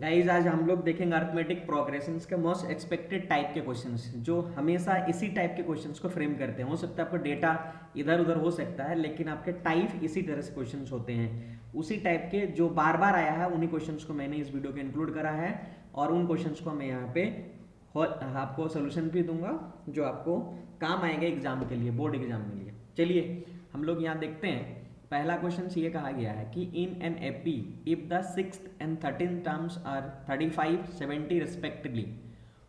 Guys आज हम लोग देखेंगे अर्थमेटिक प्रोग्रेशंस के मोस्ट एक्सपेक्टेड टाइप के क्वेश्चंस जो हमेशा इसी टाइप के क्वेश्चंस को फ्रेम करते हैं। हो सकता है आपका डेटा इधर उधर हो सकता है, लेकिन आपके टाइप इसी तरह से क्वेश्चंस होते हैं। उसी टाइप के जो बार बार आया है उन्हीं क्वेश्चंस को मैंने इस वीडियो के इंक्लूड करा है, और उन क्वेश्चंस को मैं यहाँ पे आपको सोल्यूशन भी दूंगा जो आपको काम आएगा एग्जाम के लिए, बोर्ड एग्जाम के लिए। चलिए हम लोग यहाँ देखते हैं। पहला क्वेश्चन ये कहा गया है कि in an AP if the 6th and 13th terms are 35 70 respectively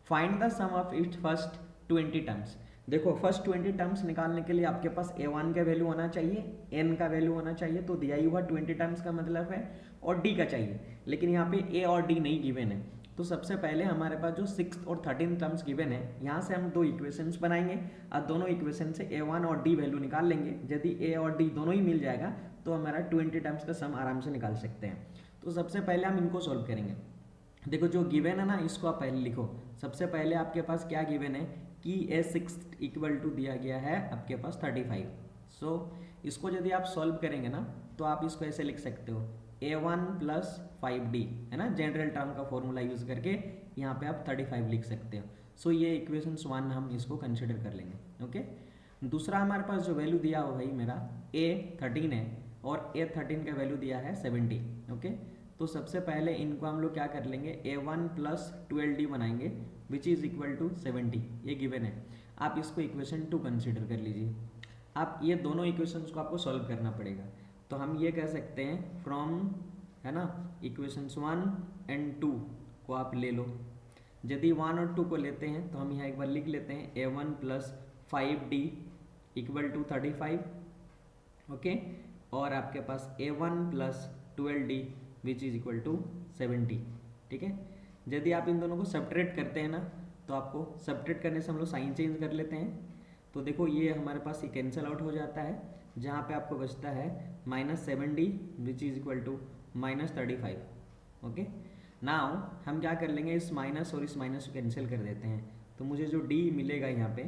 find the sum of its first 20 terms. देखो फर्स्ट 20 टर्म्स निकालने के लिए आपके पास a1 का वैल्यू होना चाहिए, n का वैल्यू होना चाहिए, तो दिया ही हुआ 20 टर्म्स का मतलब है, और d का चाहिए, लेकिन यहाँ पे a और d नहीं गिवन है। तो सबसे पहले हमारे पास जो 6th और 13th टर्म्स गिवन है, यहाँ से हम दो इक्वेशंस बनाएंगे और दोनों इक्वेशन से a1 और d वैल्यू निकाल लेंगे। यदि a और d दोनों ही मिल जाएगा तो हमारा 20 टर्म्स का सम आराम से निकाल सकते हैं। तो सबसे पहले हम इनको सॉल्व करेंगे। देखो जो गिवन है ना, इसको आप पहले लिखो। सबसे पहले आपके पास क्या गिवन है कि a6 इक्वल टू दिया गया है आपके पास 35। सो इसको यदि आप सॉल्व करेंगे ना तो आप इसको ऐसे लिख सकते हो a1 प्लस 5d, है ना, जनरल टर्म का फॉर्मूला यूज करके यहाँ पे आप 35 लिख सकते हो। सो ये इक्वेशन 1 हम इसको कंसिडर कर लेंगे। ओके, दूसरा हमारे पास जो वैल्यू दिया हो भाई मेरा a13 है, और a13 का वैल्यू दिया है 70। ओके, तो सबसे पहले इनको हम लोग क्या कर लेंगे, a1 प्लस 12d बनाएंगे विच इज इक्वल टू 70। ये गिवन है, आप इसको इक्वेशन 2 कंसिडर कर लीजिए। आप ये दोनों इक्वेशंस को आपको सॉल्व करना पड़ेगा। तो हम ये कह सकते हैं फ्रॉम, है ना, इक्वेशंस 1 एंड 2 को आप ले लो। यदि 1 और 2 को लेते हैं तो हम यहाँ एक बार लिख लेते हैं a1 plus 5d equal to 35। Okay, और आपके पास a1 plus 12d which is equal to 70। ठीक है, यदि आप इन दोनों को सब्ट्रैक्ट करते हैं ना, तो आपको सब्ट्रैक्ट करने से हम लोग साइन चेंज कर लेते हैं। तो देखो ये हमारे पास ये कैंसिल आउट हो जाता है, जहाँ पे आपको बचता है -7d which is equal to -35। Okay, now हम क्या कर लेंगे, इस माइनस और इस माइनस को कैंसिल कर देते हैं। तो मुझे जो d मिलेगा यहाँ पे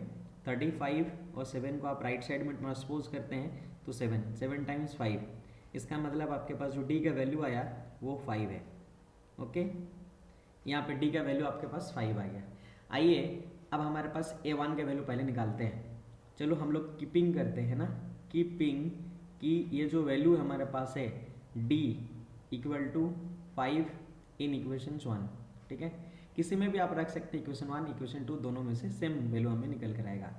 35 और 7 को आप राइट साइड में ट्रांसपोज करते हैं तो 7 टाइम्स 5, इसका मतलब आपके पास जो d का वैल्यू आया वो 5 है। ओके, यहाँ पे d का वैल्यू आपके पास 5 आ गया। आइए अब हमारे पास a1 का वैल्यू पहले निकालते हैं। चलो हम लोग कीपिंग करते हैं ना, कीपिंग कि ये जो वैल्यू हमारे पास है d equal to 5 in equation 1। ठीक है, किसी में भी आप रख सकते हैं, इक्वेशन 1 इक्वेशन 2 दोनों में से सेम वैल्यू हमें निकल कर आएगा।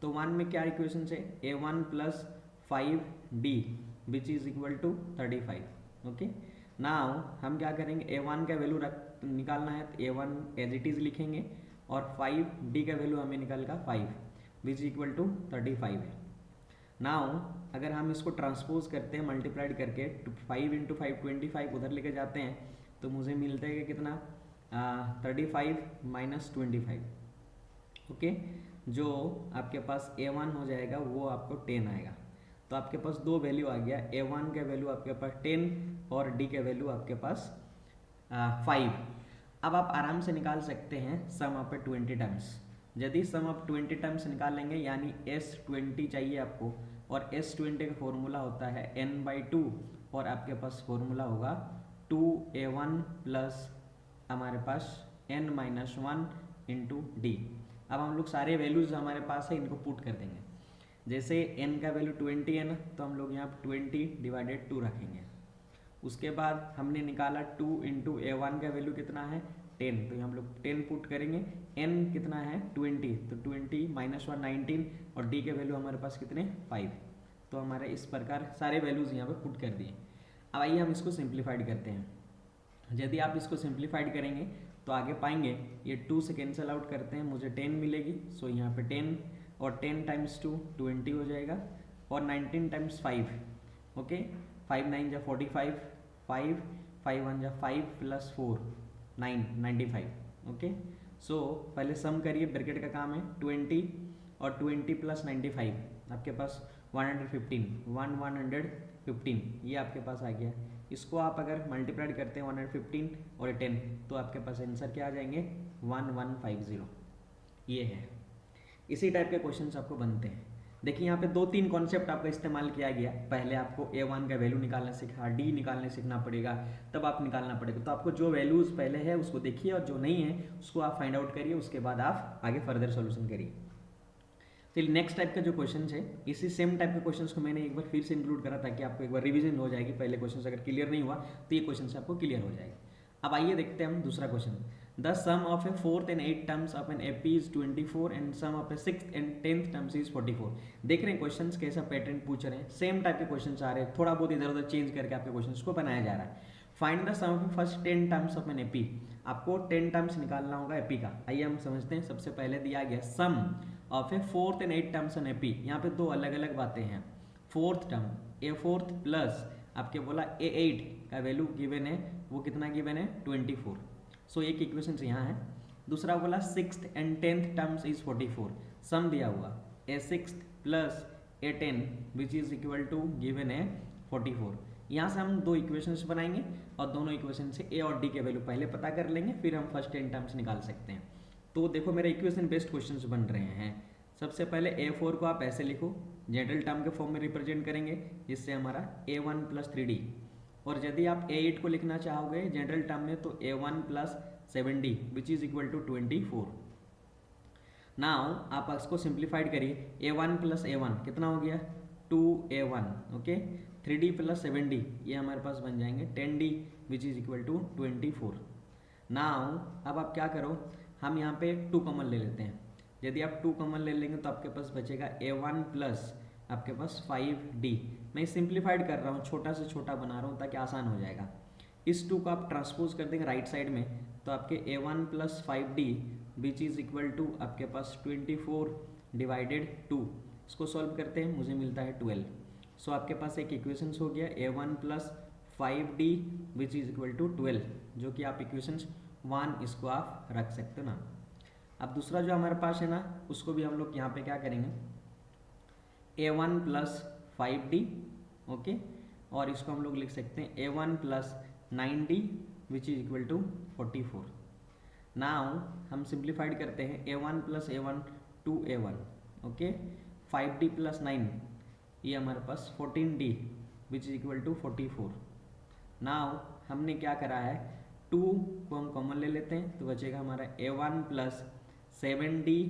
तो 1 में क्या इक्वेशन है, a1 plus 5d which is equal to 35। Okay, now हम क्या करेंगे, a1 का वैल्यू निकालना है तो a1 एज इट इज लिखेंगे, और 5d का वैल्यू हमें निकल का 5 विच इक्वल टू 35 है। नाउ अगर हम इसको ट्रांसपोज करते हैं मल्टीप्लाइड करके, 5 इंटू 5 25 उधर लेके जाते हैं तो मुझे मिलता है कि कितना 35 माइनस 25। ओके, जो आपके पास a1 हो जाएगा वो आपको 10 आएगा। तो आपके पास दो वैल्यू आ गया, a1 का वैल्यू आपके पास 10 और d का वैल्यू आपके पास 5। अब आप आराम से निकाल सकते हैं सम ऑफ 20 टर्म्स। यदि सम ऑफ 20 टर्म्स निकालेंगे यानी S20 चाहिए आपको, और S20 का फॉर्मूला होता है n/2, और आपके पास फॉर्मूला होगा 2a1 प्लस हमारे पास n-1 इंटू डी। अब हम लोग सारे वैल्यूज हमारे पास है इनको पुट कर देंगे। जैसे n का वैल्यू 20 है ना, तो हम लोग यहाँ 20 डिवाइडेड 2 रखेंगे। उसके बाद हमने निकाला 2 इंटू a1 का वैल्यू कितना है 10, तो हम लोग 10 पुट करेंगे। n कितना है 20, तो 20 माइनस 1 19, और d के वैल्यू हमारे पास कितने 5। तो हमारे इस प्रकार सारे वैल्यूज़ यहाँ पे पुट कर दिए। अब आइए हम इसको सिंप्लीफाइड करते हैं। यदि आप इसको सिंप्लीफाइड करेंगे तो आगे पाएंगे ये 2 से कैंसिल आउट करते हैं, मुझे 10 मिलेगी। सो यहाँ पे 10, और 10 टाइम्स 2 20 हो जाएगा, और 19 टाइम्स 5। ओके, 5 9 जा 45, 5 5 1 जा 5 प्लस 4 9 95। ओके, सो पहले सम करिए, ब्रैकेट का काम है 20 और 20 प्लस 95 आपके पास 115 ये आपके पास आ गया। इसको आप अगर मल्टीप्लाइड करते हैं 115 और 10 तो आपके पास आंसर क्या आ जाएंगे 1150। ये है, इसी टाइप के क्वेश्चंस आपको बनते हैं। देखिए यहाँ पे 2-3 कॉन्सेप्ट आपका इस्तेमाल किया गया। पहले आपको A1 का वैल्यू निकालना सीखा, D निकालने सीखना पड़ेगा, तब आप निकालना पड़ेगा। तो आपको जो वैल्यूज़ पहले है उसको देखिए और जो नहीं है उसको आप फाइंड आउट करिए, उसके बाद आप आगे फर्दर सॉल्यूशन करिए। चलिए नेक्स्ट टाइप का जो क्वेश्चन है, इसी सेम टाइप के क्वेश्चन को मैंने एक बार फिर से इंक्लूड करा ताकि आपको एक बार रिवीजन हो जाएगी। पहले क्वेश्चन अगर क्लियर नहीं हुआ तो ये क्वेश्चन से आपको क्लियर हो जाएगा। अब आइए देखते हैं हम दूसरा question. The sum of a 4th and 8th terms of an AP is 24 and sum of a 6th and 10th terms is 44। देख रहे हैं क्वेश्चन कैसा पैटर्न पूछ रहे हैं, सेम टाइप के क्वेश्चन आ रहे हैं, थोड़ा बहुत इधर उधर चेंज करके आपके क्वेश्चन को बनाया जा रहा है। Find the sum of first 10 terms of an AP. आपको 10 टर्म्स निकालना होगा एपी का। आइए हम समझते हैं। सबसे पहले दिया गया sum of a 4th and 8th terms on AP. यहाँ पे दो अलग अलग बातें हैं। 4th टर्म A4 प्लस आपके बोला A8 का वैल्यू गिवन है, वो कितना गिवन है 24। सो एक इक्वेशन यहाँ है। दूसरा बोला 6th and 10th terms is 44। सम दिया हुआ A6 plus A10 which is equal to given है 44। यहाँ से हम दो इक्वेशंस बनाएंगे और दोनों इक्वेशन से A और D के वैल्यू पहले पता कर लेंगे, फिर हम फर्स्ट 10 टर्म्स निकाल सकते हैं। तो देखो मेरे इक्वेशन बेस्ड क्वेश्चंस बन रहे हैं। सबसे पहले A4 को आप ऐसे लिखो, जनरल टर्म के फॉर्म में रिप्रेजेंट करेंगे, जिससे हमारा A1 प्लस 3D। और यदि आप A8 को लिखना चाहोगे जनरल टर्म में तो A1 plus 7D which is equal to 24। Now आप इसको सिंप्लीफाइड करिए। A1 प्लस A1 कितना हो गया 2A1, okay. 3D plus 7D ये हमारे पास बन जाएंगे 10D which is equal to 24। Now अब आप क्या करो, हम यहाँ पे 2 कॉमन ले लेते हैं। यदि आप 2 कॉमन ले लेंगे तो आपके पास बचेगा A1 प्लस आपके पास 5D। मैं सिंप्लीफाइड कर रहा हूँ, छोटा से छोटा बना रहा हूँ ताकि आसान हो जाएगा। इस 2 को आप ट्रांसपोज कर देंगे राइट साइड में तो आपके A1 plus 5D which is equal to आपके पास 24 डिवाइडेड 2। इसको सॉल्व करते हैं, मुझे मिलता है 12। सो आपके पास एक इक्वेशन हो गया A1 plus 5D which is equal to 12, जो कि आप इक्वेशन 1 इसको आप रख सकते हो ना। अब दूसरा जो हमारे पास है ना, उसको भी हम लोग यहाँ पे क्या करेंगे A1 प्लस 5D, ओके। और इसको हम लोग लिख सकते हैं A1 plus 9D which is equal to 44। Now हम सिंप्लीफाइड करते हैं A1 plus A1 2A1, okay. 5D plus 9 ये हमारे पास 14D which is equal to 44। Now हमने क्या करा है 2 को हम कॉमन ले लेते हैं तो बचेगा हमारा A1 plus 7D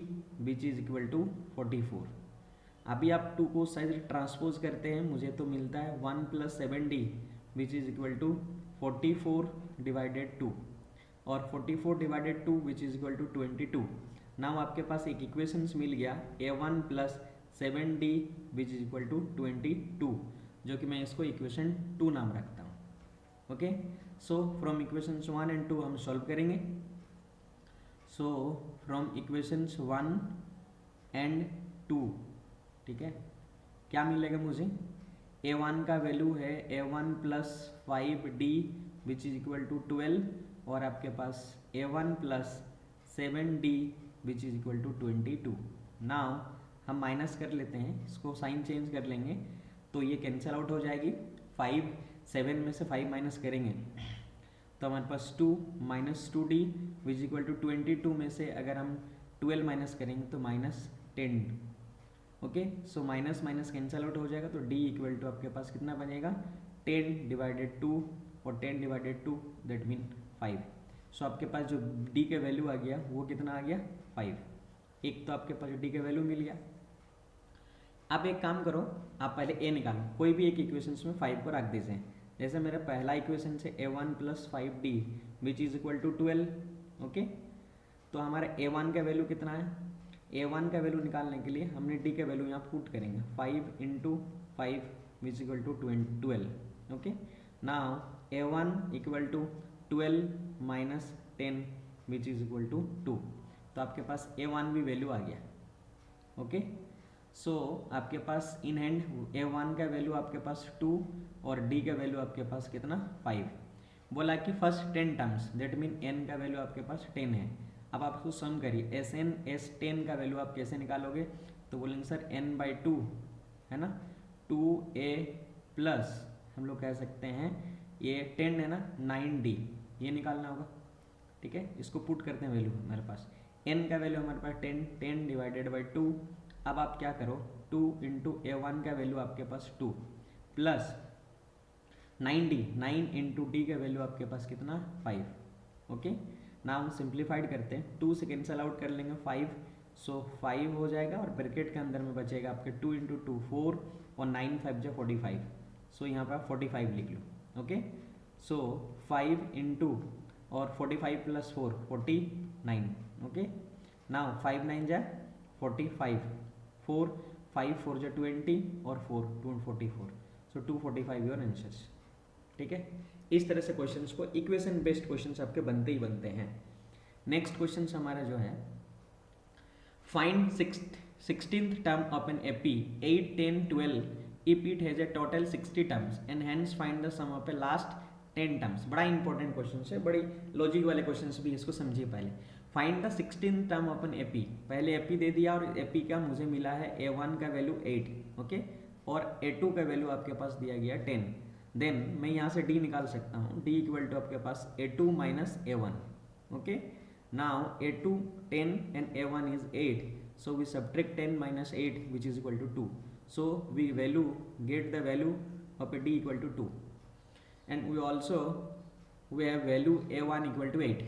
which is equal to 44। अभी आप 2 को साइड ट्रांसपोज करते हैं, मुझे तो मिलता है 1 plus 7D which is equal to 44 divided 2 और 44 divided 2 which is equal to 22। Now आपके पास एक इक्वेशंस मिल गया A1 plus 7D which is equal to 22, जो कि मैं इसको इक्वेशन 2 नाम रखता हूँ, okay. So from equations 1 and 2 हम सॉल्व करेंगे। सो फ्रॉम इक्वेशंस 1 एंड 2, ठीक है, क्या मिलेगा मुझे A1 का वैल्यू है A1 plus 5D which is equal to 12 और आपके पास A1 plus 7D which is equal to 22। Now हम माइनस कर लेते हैं, इसको साइन चेंज कर लेंगे तो ये कैंसिल आउट हो जाएगी। 7 में से 5 माइनस करेंगे तो हमारे पास 2 minus 2D which equal to 22 में से अगर हम 12 माइनस करेंगे तो minus 10, okay. So minus minus cancel out हो जाएगा तो D इक्वल टू आपके पास कितना बनेगा 10 डिवाइडेड 2 और 10 डिवाइडेड 2 दैट मीन 5। सो आपके पास जो D के वैल्यू आ गया वो कितना आ गया 5। एक तो आपके पास जो D के वैल्यू मिल गया। आप एक काम करो, आप पहले A निकालो, कोई भी एक इक्वेशन में 5 को रख दीजिए। जैसे मेरा पहला इक्वेशन से A1 plus 5D which is equal to 12, okay. तो हमारा A1 का वैल्यू कितना है, A1 का वैल्यू निकालने के लिए हमने D का वैल्यू यहाँ पुट करेंगे 5 into 5 which equal to 12, okay. Now A1 equal to 12 minus 10 which is equal to 2। तो आपके पास A1 भी वैल्यू आ गया, ओके। सो आपके पास इन हैंड A1 का वैल्यू आपके पास 2 और D का वैल्यू आपके पास कितना 5। बोला कि first 10 terms that mean N का वैल्यू आपके पास 10 है। अब आप उसको सम करिए SN S10 का वैल्यू आप कैसे निकालोगे, तो बोलेंगे सर N/2 है ना, 2A प्लस हम लोग कह सकते हैं ये 10 है ना 9D, ये निकालना होगा, ठीक है। इसको पुट करते हैं वैल्यू हमारे पास N का वैल्यू हमारे पास 10 डिवाइडेड बाई 2। अब आप क्या करो 2 इंटू A1 का वैल्यू आपके पास 2 प्लस 9 इंटू डी का वैल्यू आपके पास कितना 5। ओके, ना हम सिंप्लीफाइड करते हैं, 2 से कैंसल आउट कर लेंगे 5, सो 5 हो जाएगा और ब्रैकेट के अंदर में बचेगा आपके 2 इंटू 2 4 और 9 5 जो 45, सो यहाँ पर आप 45 लिख लो। ओके, सो 5 इंटू और 45 प्लस 4 49। ओके, नाउ 5 9 जा 45, 4 5 4 जो 20 और 4 244, सो 245 योर आंसर्स। ठीक है, इस तरह से क्वेश्चंस को इक्वेशन बेस्ड क्वेश्चंस आपके बनते ही बनते हैं। नेक्स्ट क्वेश्चन हमारा जो है, find 16th term of an AP 8 10 12 if it has a total 60 terms and hence find the sum of a last 10 terms. बड़ा इंपॉर्टेंट क्वेश्चन है, बड़ी लॉजिक वाले क्वेश्चन भी, इसको समझिए पहले। Find the 16th term of an AP, पहले AP दे दिया और एपी का मुझे मिला है A1 का वैल्यू 8, ओके, और A2 का वैल्यू आपके पास दिया गया 10। देन मैं यहाँ से D निकाल सकता हूँ, D इक्वल टू आपके पास A2 minus A1। Okay, now A2 10 and A1 is 8, so we subtract 10 minus 8 which is equal to 2, so we get the value of a D equal to 2, and we have value A1 equal to 8.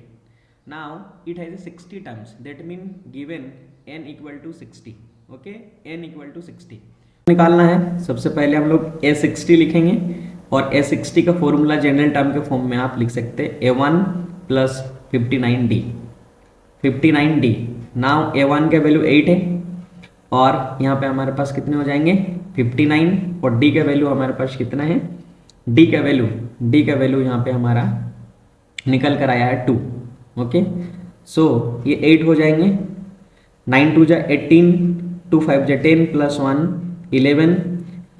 Now it has a 60 terms, that means given n equal to 60, okay, n equal to 60 निकालना है। सबसे पहले हम लोग A60 लिखेंगे और A60 का formula general term के फॉर्म में आप लिख सकते हैं A1 plus 59D 59D। Now A1 का वैल्यू 8 है और यहाँ पे हमारे पास कितने हो जाएंगे 59, और D का वैल्यू हमारे पास कितना है, D का वैल्यू यहाँ पे हमारा निकल कर आया है 2। ओके, सो ये 8 हो जाएंगे, 9 2 जा 18, 2 5 जा 10 प्लस 1 11,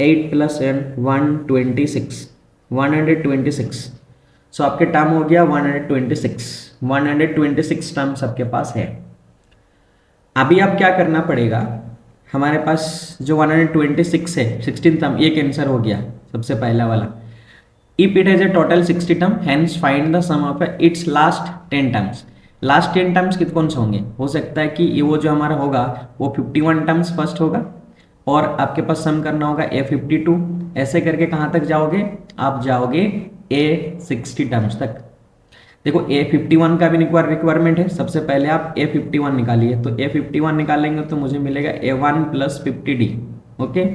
8 प्लस 126 126। सो आपके टर्म हो गया 126 टर्म्स आपके पास है। अभी आप क्या करना पड़ेगा, हमारे पास जो 126 है 16 टर्म, ये कैंसर हो गया सबसे पहला वाला। If it has a total 60 term hence find the sum of its last 10 terms. Last 10 terms कौन से होंगे, हो सकता है कि ये वो जो हमारा होगा वो 51 टर्म्स फर्स्ट होगा और आपके पास सम करना होगा A52, ऐसे करके कहाँ तक जाओगे, आप जाओगे A60 टर्म्स तक। देखो A51 का भी रिक्वायरमेंट है, सबसे पहले आप A51 निकालिए, तो A51 निकालेंगे तो मुझे मिलेगा A1 प्लस 50D। ओके,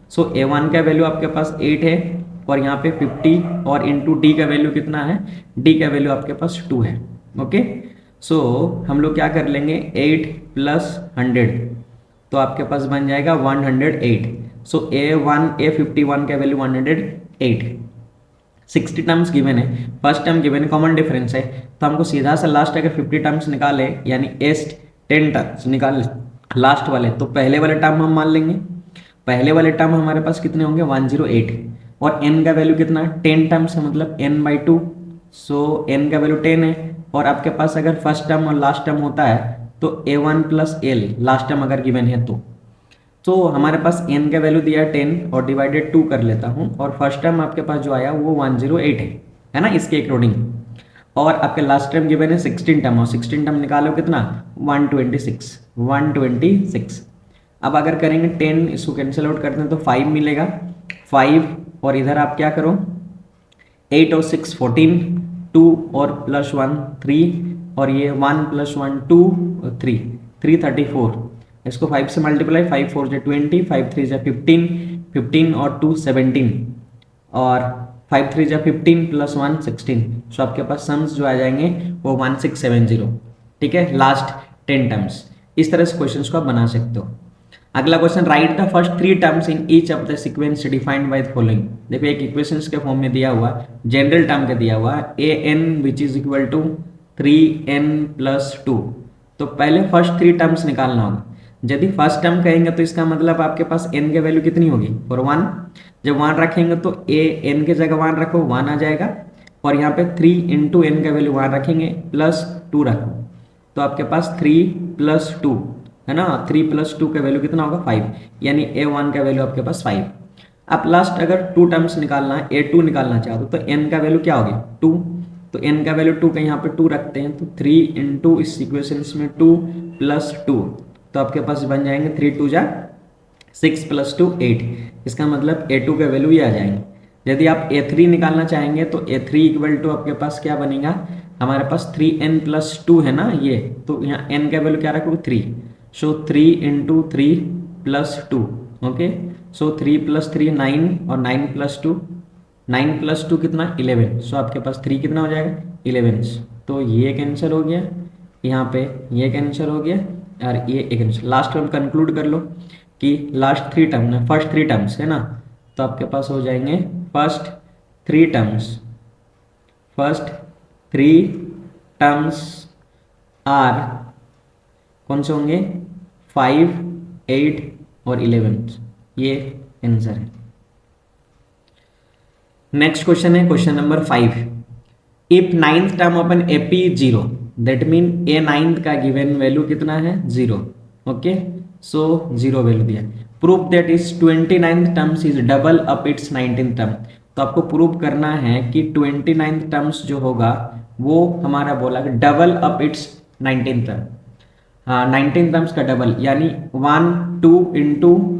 सो A1 का वैल्यू आपके पास 8 है और यहाँ पे 50 और इंटू D का वैल्यू कितना है, D का वैल्यू आपके पास 2 है। ओके, सो हम लोग क्या कर लेंगे 8 प्लस 100, तो आपके पास बन जाएगा 108। सो A51 का वैल्यू 108। 60 टर्म्स गिवन है, फर्स्ट टर्म गिवन है, कॉमन डिफरेंस है, तो हमको सीधा सा लास्ट अगर 50 टर्म्स निकाले यानी 10 टर्म्स निकाल लास्ट वाले, तो पहले वाले टर्म हम मान लेंगे। पहले वाले टर्म हमारे पास कितने होंगे 108 और n का वैल्यू कितना 10 टर्म्स है, मतलब n/2, सो n का वैल्यू 10 है। और आपके पास अगर फर्स्ट टर्म और लास्ट टर्म होता है तो A1 plus L last term अगर गिवन है तो हमारे पास n का वैल्यू दिया है 10 और डिवाइडेड 2 कर लेता हूँ, और फर्स्ट टर्म आपके पास जो आया वो 108 है ना, इसके अकॉर्डिंग। और आपके लास्ट टर्म गिवन है 16 टर्म, और 16 टर्म निकालो कितना 126। अब अगर करेंगे 10, इसको कैंसिल आउट करते हैं तो 5 मिलेगा, 5 और इधर आप क्या करो 8 और 6 14, 2 और प्लस 1 3, और ये 1 प्लस 1 2 3 34। इसको 5 से मल्टीप्लाई, 5 4 जा 20, 5 3 जा 15, 15 और 2 17, और 5 3 जा 15 प्लस 1 16। सो आपके पास सम्स जो आ जाएंगे वो 1670। ठीक है, लास्ट 10 टर्म्स। इस तरह से क्वेश्चंस को आप बना सकते हो। अगला question, right the first 3 terms in each of the sequence defined by the following. देखो एक इक्वेशंस के फॉर्म में दिया हुआ, जनरल टर्म का दिया हुआ an which is equal to 3n plus 2। तो पहले फर्स्ट 3 टर्म्स निकालना होगा। यदि फर्स्ट टर्म कहेंगे तो इसका मतलब आपके पास n की वैल्यू कितनी होगी और 1। जब 1 रखेंगे तो n की जगह 1 रखो 1 आ जाएगा, और यहाँ पे 3 इंटू n का वैल्यू 1 रखेंगे प्लस 2 रखो, तो आपके पास 3 प्लस 2 है ना, 3 प्लस 2 का वैल्यू कितना होगा 5, यानी A1 का वैल्यू आपके पास 5। अब लास्ट अगर 2 टर्म्स निकालना है, A2 निकालना चाहते हो तो n का वैल्यू क्या होगी 2, तो n का वैल्यू 2 का यहाँ पे 2 रखते हैं, तो 3 इंटू इस इक्वेशंस में 2 प्लस 2, तो आपके पास बन जाएंगे 3 2 जा 6 + 2 8, इसका मतलब A2 का वैल्यू ये आ जाएंगे। यदि आप A3 निकालना चाहेंगे तो A3 इक्वल टू आपके पास क्या बनेगा, हमारे पास 3n + 2 है ना ये, तो यहाँ n का वैल्यू क्या रखोगे 3, सो 3 × 3 + 2, ओके। सो 3 + 3 9 और 9 + 2 9 + 2 कितना 11, सो आपके पास 3 कितना हो जाएगा 11, तो ये कैंसिल हो गया, यहाँ पे ये कैंसिल हो गया और ये एक कैंसिल। लास्ट टर्म कंक्लूड कर लो कि लास्ट 3 टर्म है, फर्स्ट 3 टर्म्स है ना, तो आपके पास हो जाएंगे फर्स्ट 3 टर्म्स आर कौन से होंगे 5, 8 और 11, ये आंसर है। नेक्स्ट क्वेश्चन है question number 5, if ninth term upon AP 0 that mean A ninth का गिवन वैल्यू कितना है 0, ओके। सो 0 वैल्यू दिया, proof that is 29th terms is double up it's 19th term, तो आपको प्रूव करना है कि 29th टर्म्स जो होगा वो हमारा बोला double up it's 19th term, हाँ 19 टर्म्स का डबल, यानी 1 2 ×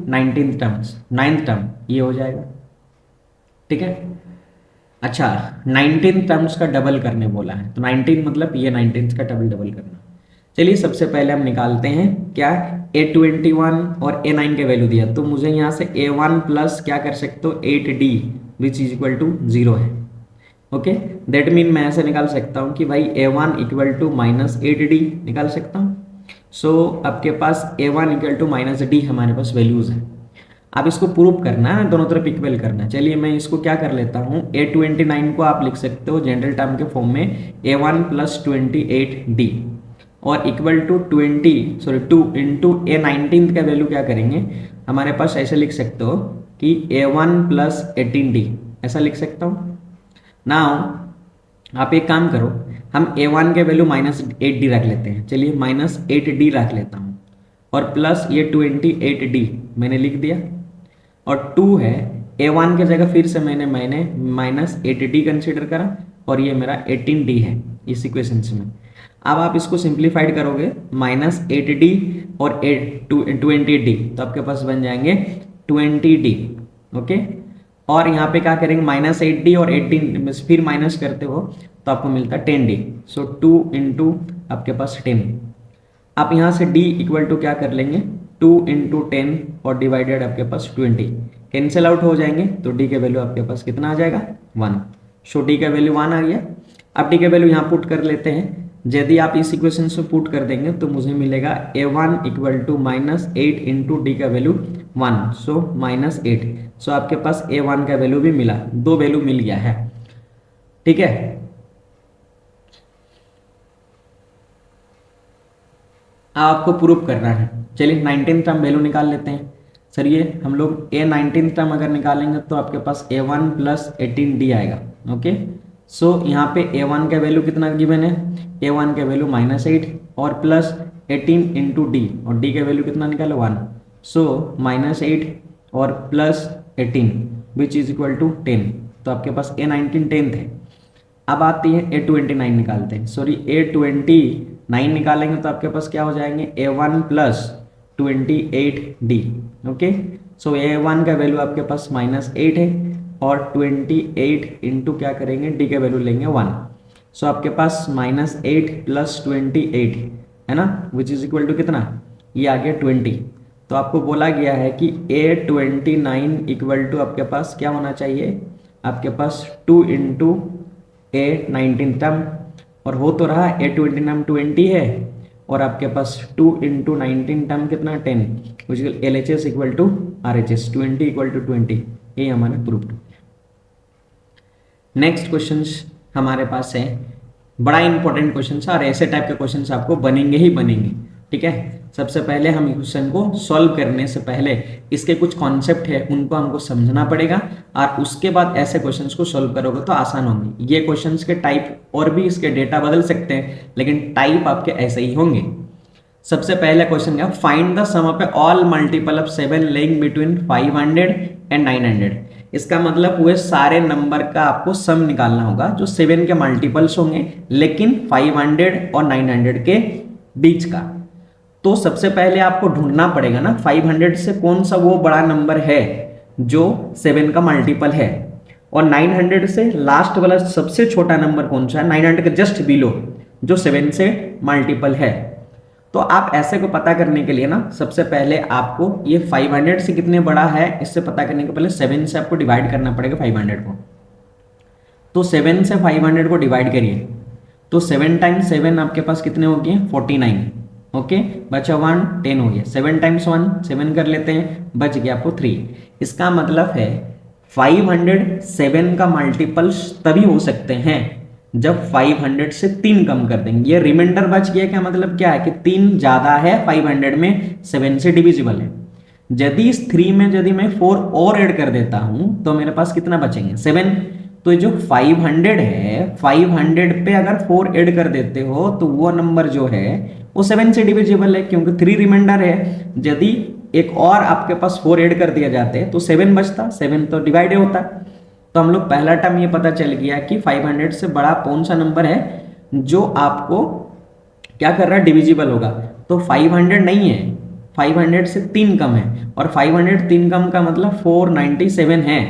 19 टर्म्स 9th टर्म ये हो जाएगा, ठीक है। अच्छा 19 टर्म्स का डबल करने बोला है, तो 19 मतलब ये 19 का डबल करना। चलिए सबसे पहले हम निकालते हैं क्या, A21 और A9 के वैल्यू दिया, तो मुझे यहाँ से A1 प्लस क्या कर सकते हो 8D which is equal to 0 है, ओके। दैट मीन मैं ऐसे निकाल सकता हूँ कि भाई A1 इक्वल टू -8D निकाल सकता हूँ। सो आपके पास A1 इक्वल टू -D हमारे पास वैल्यूज है। अब इसको प्रूव करना है, दोनों तरफ इक्वल करना है। चलिए मैं इसको क्या कर लेता हूँ, A29 को आप लिख सकते हो जनरल टर्म के फॉर्म में A1 + 28D और इक्वल टू 2 × A19 का वैल्यू क्या करेंगे, हमारे पास ऐसे लिख सकते हो कि A1 + 18D ऐसा लिख सकता हूँ। नाउ आप एक काम करो, हम A1 के वैल्यू -8D रख लेते हैं, चलिए -8D रख लेता हूँ और प्लस ये 28D मैंने लिख दिया, और 2 है A1 की जगह फिर से मैंने -8D कंसीडर करा और ये मेरा 18D है इस इक्वेशन में। अब आप इसको सिंप्लीफाइड करोगे -8D और 20D, तो आपके पास बन जाएंगे 20D, ओके। और यहाँ पे क्या करेंगे -8D और 18 फिर माइनस करते हो तो आपको मिलता है 10D, सो 2 × आपके पास 10। आप यहाँ से D इक्वल टू क्या कर लेंगे 2 × 10 और डिवाइडेड आपके पास 20 कैंसिल आउट हो जाएंगे, तो D का वैल्यू आपके पास कितना आ जाएगा 1, सो D का वैल्यू 1 आ गया। अब D का वैल्यू यहाँ पुट कर लेते हैं, यदि आप इस इक्वेशन से पुट कर देंगे तो मुझे मिलेगा A1 इक्वल टू -8 × D का वैल्यू 1, सो -8, सो आपके पास A1 का वैल्यू भी मिला, 2 वैल्यू मिल गया है, ठीक है। आपको प्रूफ करना है, चलिए 19 टर्म वैल्यू निकाल लेते हैं। सर ये हम लोग A19 टर्म अगर निकालेंगे तो आपके पास A1 + 18D आएगा, ओके। सो यहाँ पे A1 का वैल्यू कितना गिवन है, A1 का वैल्यू -8 और प्लस 18 × D और D का वैल्यू कितना निकालो 1, सो -8 और plus 18 which is equal to 10, तो आपके पास A19 10th है। अब आती है A29 निकालते हैं, सॉरी A29 निकालेंगे तो आपके पास क्या हो जाएंगे A1 + 28D, ओके। सो A1 का वैल्यू आपके पास -8 है और 28 × क्या करेंगे D का वैल्यू लेंगे 1, सो आपके पास -8 + 28 है ना, विच इज इक्वल टू कितना, ये आ गया 20। तो आपको बोला गया है कि A29 इक्वल टू आपके पास क्या होना चाहिए, आपके पास 2 × A19 टर्म, और हो तो रहा A29 20 है और आपके पास 2 × 19 टर्म कितना 10, which is LHS equal to RHS 20 equal to 20, ये हमारे प्रूफ। नेक्स्ट क्वेश्चन हमारे पास है, बड़ा इंपॉर्टेंट क्वेश्चन है और ऐसे टाइप के क्वेश्चन आपको बनेंगे ही बनेंगे, ठीक है। सबसे पहले हम क्वेश्चन को सॉल्व करने से पहले इसके कुछ कॉन्सेप्ट है उनको हमको समझना पड़ेगा और उसके बाद ऐसे क्वेश्चंस को सॉल्व करोगे तो आसान होंगे। ये क्वेश्चंस के टाइप और भी इसके डेटा बदल सकते हैं लेकिन टाइप आपके ऐसे ही होंगे। सबसे पहले क्वेश्चन क्या, find the sum of all multiple of 7 lying between 500 and 900। इसका मतलब हुए सारे नंबर का आपको सम निकालना होगा जो 7 के मल्टीपल्स होंगे लेकिन 500 और 900 के बीच का। तो सबसे पहले आपको ढूंढना पड़ेगा ना 500 से कौन सा वो बड़ा नंबर है जो 7 का मल्टीपल है, और 900 से लास्ट वाला सबसे छोटा नंबर कौन सा है 900 के जस्ट बिलो जो 7 से मल्टीपल है। तो आप ऐसे को पता करने के लिए ना सबसे पहले आपको ये 500 से कितने बड़ा है इससे पता करने के पहले 7 से आपको डिवाइड करना पड़ेगा 500 को। तो 7 से 500 को डिवाइड करिए, तो 7 टाइम्स 7 आपके पास कितने हो गए 49। ओके, बचा 1 10 हो गया। 7 टाइम्स 1 7 कर लेते हैं, बच गया आपको 3। इसका मतलब है 507 का मल्टीपल्स तभी हो सकते हैं जब 500 से 3 कम कर देंगे। ये रिमाइंडर बच गया, क्या मतलब क्या है कि 3 ज्यादा है 500 में, 7 से डिविजिबल है। यदि इस 3 में यदि मैं 4 और ऐड कर देता हूं तो मेरे पास कितना बचेंगे 7। तो जो 500 है 500 पे अगर 4 ऐड कर देते हो तो वो नंबर जो है वो 7 से डिविजिबल है, क्योंकि 3 रिमाइंडर है। यदि एक और आपके पास 4 ऐड कर दिया जाते तो 7 बचता, 7 तो डिवाइड होता। तो हम लोग पहला टर्म ये पता चल गया कि 500 से बड़ा कौन सा नंबर है जो आपको क्या कर रहा है डिविजिबल होगा। तो 500 नहीं है, 500 से 3 कम है, और 500 3 कम का मतलब 497 है।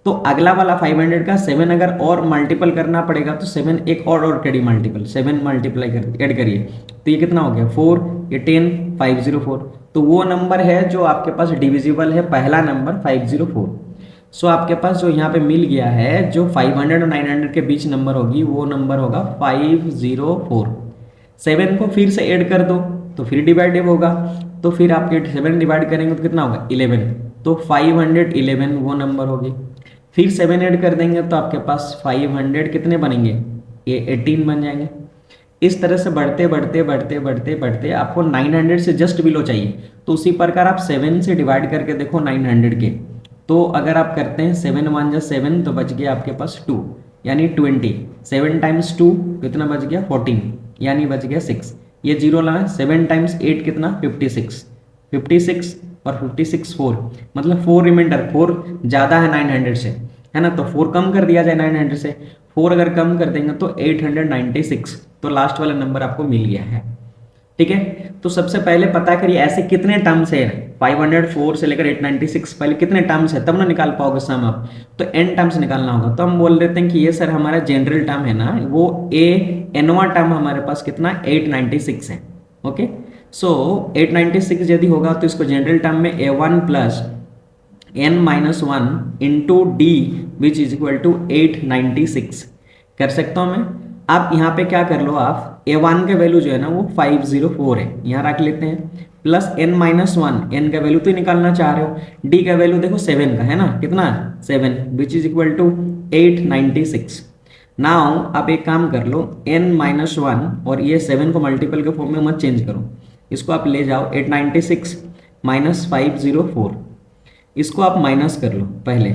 तो अगला वाला 500 का 7 अगर और मल्टीपल करना पड़ेगा तो 7 एक और करिए मल्टीपल, 7 मल्टीप्लाई कर ऐड करिए तो ये कितना हो गया 4, ये 10, 504। तो वो नंबर है जो आपके पास डिविजिबल है, पहला नंबर 504। सो आपके पास जो यहाँ पे मिल गया है जो 500 और 900 के बीच नंबर होगी वो नंबर होगा 504। 7 को फिर से ऐड कर दो तो फिर डिवाइडेड होगा, तो फिर आपके 7 डिवाइड करेंगे तो कितना होगा 11, तो 511 वो नंबर होगी। फिर 7 ऐड कर देंगे तो आपके पास 500 कितने बनेंगे, ये 18 बन जाएंगे। इस तरह से बढ़ते बढ़ते बढ़ते बढ़ते बढ़ते आपको 900 से जस्ट बिलो चाहिए, तो उसी प्रकार आप 7 से डिवाइड करके देखो 900 के। तो अगर आप करते हैं 7 1 जा 7 तो बच गया आपके पास 2 यानी 20। 7 टाइम्स 2 कितना बच गया 14 यानी बच गया 6। ये जीरो लाना, 7 टाइम्स 8 कितना 56, 56 और 56 4, मतलब 4 रिमाइंडर, 4 ज़्यादा है 900 से, है ना। तो 4 कम कर दिया जाए 900 से, 4 अगर कम कर देंगे तो 896, तो लास्ट वाला नंबर आपको मिल गया है। ठीक है, तो सबसे पहले पता करिए ऐसे कितने टर्म्स है 504 से लेकर 896, पहले कितने टर्म्स है तब ना निकाल पाओगे सम आप। तो n टर्म्स निकालना होगा, तो हम बोल देते हैं कि ये सर हमारा जनरल टर्म है ना, वो nवा टर्म हमारे पास कितना 896 है। ओके, सो 896 यदि होगा तो इसको जनरल टर्म में a1 plus n minus 1 into D which is equal to 896 कर सकता हूँ मैं। आप यहाँ पे क्या कर लो, आप a1 का वैल्यू जो है ना वो 504 है, यहाँ रख लेते हैं, प्लस n माइनस 1, n का वैल्यू तो निकालना चाह रहे हो, d का वैल्यू देखो 7 का है ना, कितना 7 which is equal to 896। Now आप एक काम कर लो, n माइनस 1 और ये 7 को मल्टीपल के फॉर्म में मत चेंज करो, इसको आप ले जाओ 896 माइनस 504, इसको आप माइनस कर लो पहले,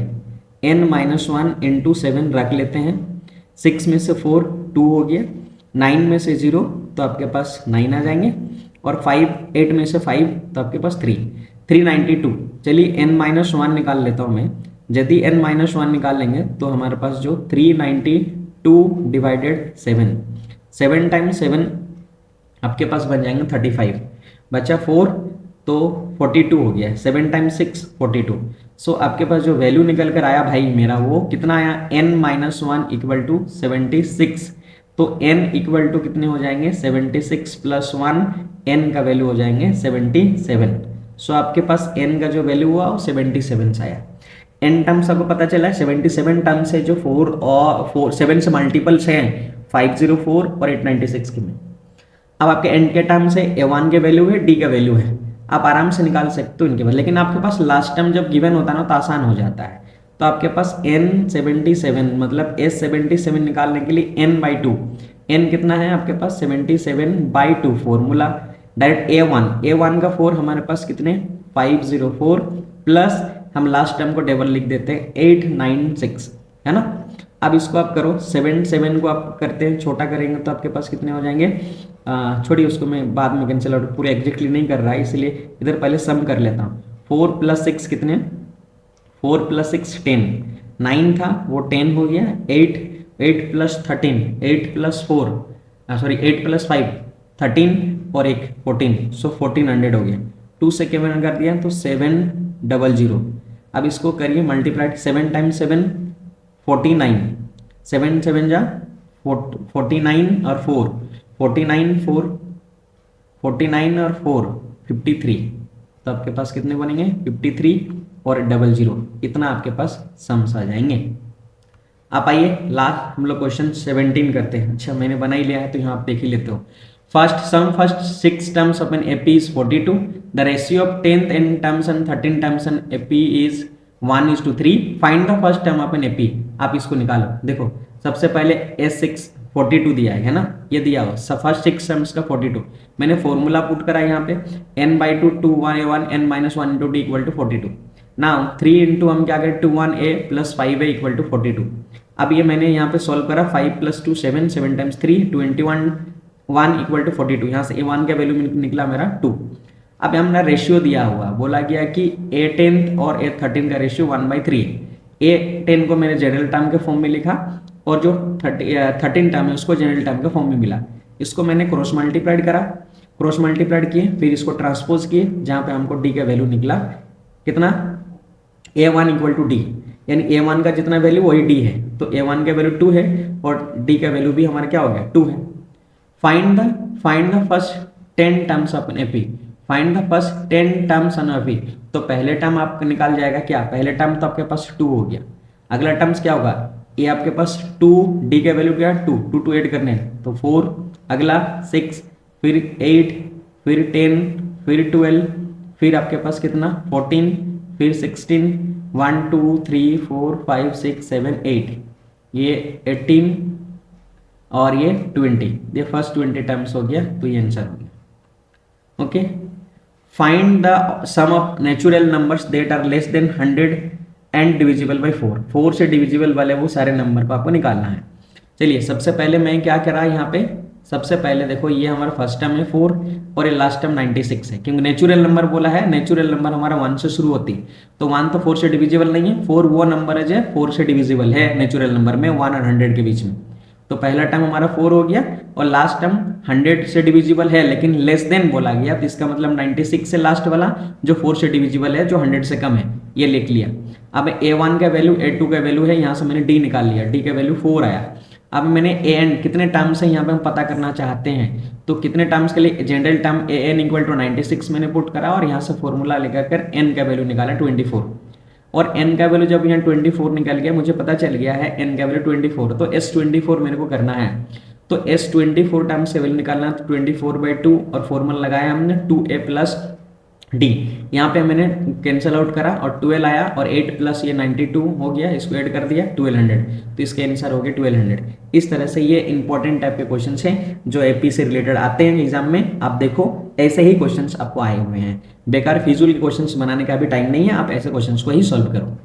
n माइनस 1 इंटू 7 रख लेते हैं, 6 में से 4 2 हो गया, 9 में से 0 तो आपके पास 9 आ जाएंगे, और 8 में से 5 तो आपके पास 392। चलिए n माइनस 1 निकाल लेता हूँ मैं, यदि n माइनस 1 निकाल लेंगे तो हमारे पास जो 392 डिवाइडेड 7 टाइम्स 7 आपके पास बन जाएंगे 35, बचा 4 तो 42 हो गया, 7 टाइम्स 6 42। सो आपके पास जो वैल्यू निकल कर आया भाई मेरा वो कितना आया n माइनस 1 इक्वल टू 76। तो n इक्वल टू कितने हो जाएंगे 76 प्लस 1, n का वैल्यू हो जाएंगे 77। सो आपके पास n का जो वैल्यू हुआ वो 77 आया। n टर्म्स आपको पता चला है 77 टर्म्स है जो 7 से मल्टीपल्स हैं 504 और 896 के में। अब आपके n के टर्म्स है a1 के वैल्यू है, d का वैल्यू है, आप आराम से निकाल सकते हो इनके बाद, लेकिन आपके पास लास्ट टर्म जब गिवन होता है ना तो आसान हो जाता है। तो आपके पास n77 मतलब s77 निकालने के लिए n/2, n कितना है आपके पास 77/2 फॉर्मूला डायरेक्ट a1 का 4 हमारे पास कितने 504 प्लस हम लास्ट टर्म को डबल लिख देते हैं 896, है ना। अब इसको आप करो 7 को आप करते हैं छोटा करेंगे तो आपके पास कितने हो जाएंगे, छोड़िए उसको मैं बाद में कैंसिल आउट पूरे एग्जैक्टली नहीं कर रहा है इसलिए इधर पहले सम कर लेता हूँ। 4 + 6 कितने 4 + 6 10, 9 था वो 10 हो गया, 8 + 13 8 + 4 8 + 5 13 और एक 14, सो 1400 हो गया। 2 से कैवन कर दिया तो 700। अब इसको करिए मल्टीप्लाइड, 7 टाइम्स 7 49, 7 7 जा 49 और 4 49 4 49 और 4 53, तो आपके पास कितने बनेंगे 53 और 00, इतना आपके पास सम्स आ जाएंगे। आप आइए लास्ट हम लोग क्वेश्चन 17 करते हैं। अच्छा मैंने बना ही लिया है तो यहाँ आप देख ही लेते हो। First 6 terms of an AP is 42, the ratio of 10th and terms and 13 terms an AP is 1:3, find the first term of an AP. आप इसको निकालो। देखो सबसे पहले S6 42 दिया है ना, ये दिया हो फर्स्ट 6 टर्म्स का 42, मैंने फॉर्मूला पुट करा यहाँ पे n/2 2 n - 1 × d = 42। Now 3 into हम क्या करें 2(1a + 5a = 42। अब ये मैंने यहाँ पे सॉल्व करा 5 + 2 7, 7 टाइम्स 3 21 1 = 42, यहाँ से a1 का वैल्यू निकला मेरा 2। अब हमारा रेशियो दिया हुआ बोला गया कि a10 और a13 का रेशियो 1/3 है। a10 को मैंने जनरल टर्म के फॉर्म में लिखा और जो 13 टर्म है उसको जनरल टर्म के फॉर्म में मिला। इसको मैंने क्रॉस मल्टीप्लाइड करा, क्रॉस मल्टीप्लाइड किए, फिर इसको ट्रांसपोज किए, जहाँ पे हमको d का वैल्यू निकला कितना a1 = d, यानी a1 का जितना वैल्यू वही d है, तो a1 का वैल्यू 2 है और d का वैल्यू भी हमारा क्या हो गया 2 है। Find the first 10 terms of an AP, find the first 10 terms of AP. तो पहले टर्म आपका निकाल जाएगा क्या, पहले टर्म तो आपके पास 2 हो गया, अगला टर्म्स क्या होगा ये आपके पास 2, d का वैल्यू क्या 2 2 2 ऐड करने हैं तो 4, अगला 6, फिर 8, फिर 10, फिर 12, फिर आपके पास कितना 14, फिर 16, 1 2 3 4 5 6 7 8, ये 18 और ये 20, ये फर्स्ट 20 टर्म्स हो गया, तो ये आंसर हो गया। Okay, find the sum of natural numbers that are less than 100 and divisible by 4, 4 से डिविजिबल वाले वो सारे नंबर को आपको निकालना है। चलिए सबसे पहले मैं क्या करा यहाँ पे, सबसे पहले देखो ये हमारा फर्स्ट टर्म है 4 और ये लास्ट टर्म 96 है, क्योंकि नेचुरल नंबर बोला है, नेचुरल नंबर हमारा 1 से शुरू होती है, तो 1 तो 4 से डिविजिबल नहीं है, 4 वो नंबर है जो 4 से डिविजिबल है नेचुरल नंबर में 1 और 100 के बीच में। तो पहला टर्म हमारा 4 हो गया और लास्ट टर्म 100 से डिविजिबल है लेकिन लेस देन बोला गया, तो इसका मतलब 96 से लास्ट वाला जो 4 से डिविजिबल है जो 100 से कम है, ये लिख लिया। अब a1 का वैल्यू a2 का वैल्यू है, यहाँ से मैंने d निकाल लिया, d का वैल्यू 4 आया। अब मैंने an कितने टर्म्स है यहाँ पे हम पता करना चाहते हैं, तो कितने टर्म्स के लिए जनरल टर्म an = 96 मैंने पुट करा और यहाँ से फॉर्मूला लेकर n का वैल्यू निकाला 24, और n का वैल्यू जब यहाँ 24 निकल गया, मुझे पता चल गया है n का वैल्यू 24, तो S24 मेरे को करना है, तो S24 टर्म्स से वैल्यू निकालना, तो 24/2 और फॉर्मूला लगाया हमने 2a + d, यहाँ पे मैंने कैंसिल आउट करा और 12 आया और 8 + ये 92 हो गया, इसको ऐड कर दिया 1200, तो इसके आंसर हो गए 1200। इस तरह से ये इंपॉर्टेंट टाइप के क्वेश्चंस हैं जो एपी से रिलेटेड आते हैं एग्जाम में। आप देखो ऐसे ही क्वेश्चंस आपको आए हुए हैं, बेकार फिजूल के क्वेश्चंस बनाने का भी टाइम नहीं है, आप ऐसे क्वेश्चंस को ही सॉल्व करो।